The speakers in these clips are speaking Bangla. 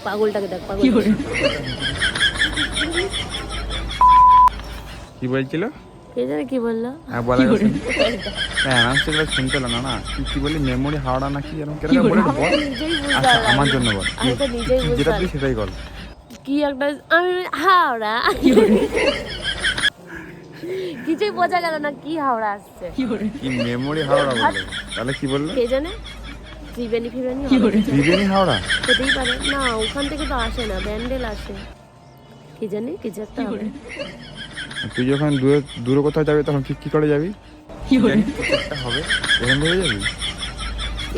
পাগলটাকে দেখ পাগল কি বলছিল? কে জানে কি বললো? হ্যাঁ বলা গেছে। হ্যাঁ আনসারগুলো শুনতে পেলো না না। কি বলি মেমোরি হাওড়া না কি এরকম কেন বলে বল। নিজেই বুঝতে আচ্ছা পারলাম আমার জন্য বল। আমি তো নিজেই বুঝতে যেটা তুই পারলাম সেটাই বল। কি একটা আমি হাওড়া কিছুই বোঝা গেল না কি হাওড়া আসছে কি মেমোরি হাওড়া বললো? তাহলে কি বললো? কে জানে ত্রিবেণী ফিবেণী ত্রিবেণী হাওড়া হতেই পারে না, ওখান থেকে তো আসে না, ব্যান্ডেল আসে, কি জানি কিছু একটা হবে। তুই যখন দূরে কোথাও যাবি তখন কি করে যাবি? একটা হবে এখান থেকে যাবি।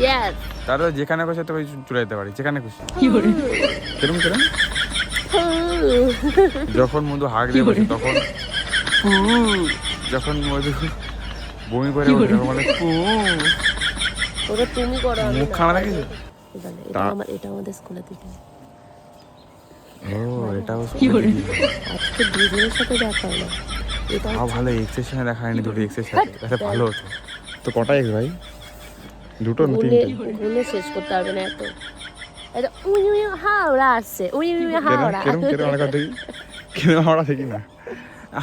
ইয়েস তাহলে যেখানে খুশি তোকে চলে যেতে পারি, যেখানে খুশি। কিরম কিরম যখন মধু হাঁক দিয়ে বসে তখন যখন মধু বমি করে বসে তখন বলে ওটা তুমি করো, আমি মুখ না। খানা দেখেছো? এটা আমাদের স্কুলে থেকে ও এটাও আজকে দুজনের সাথে দেখা হলো। এটা তাও ভালো এক্সের সঙ্গে দেখা হয়নি, দুটো এক্সের সাথে তাহলে ভালো হতো। তো কটা এক্স ভাই? দুটো না গুনে তিনটে? গুনে শেষ করতে পারবে না এত। এটা উই উই হাওড়া আসছে, উই উই হাওড়া, কেরম কেরম আমরা দেখি, কেরম আমরা দেখি না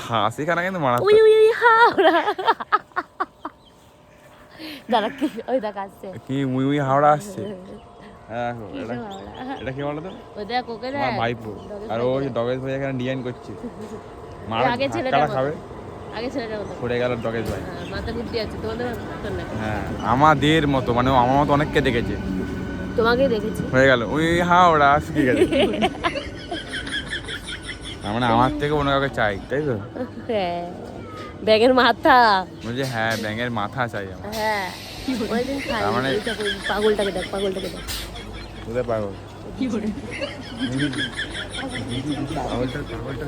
হাসি খানা কিন্তু মারা। উই উই হাওড়া দাঁড়া কি ওই দেখ আসছে কি উই হাওড়া আসছে। হ্যাঁ কি এটা হাওড়া, এটা কি বলো তো? ওই দেখ ওকে আমার দেখ ভাইপো আর ওই ডগেশ ভাই এখানে ডিজাইন করছে। মার আগে ছেলেটা ধাক্কাটা খাবে। আগে ছেলেটার মতো পড়ে গেল ডগেশ ভাই। মাথা বুদ্ধি আছে তোমাদের মতো না, হ্যাঁ আমাদের মতো মানে ও আমার মতো অনেককে দেখেছে। তোমাকেই দেখেছি। হয়ে গেল উই হাওড়া শিখে গেছে। তার মানে আমার থেকে অন্য কাউকে চাই তাই তো? হ্যাঁ ব্যাঙের মাথা, বলছে হ্যাঁ ব্যাঙের মাথা চাই আমার। হ্যাঁ ওই দিন খাই তার মানে- পাগলটাকে দেখ পাগলটাকে দেখ কোথায় পাগল? পাগলটা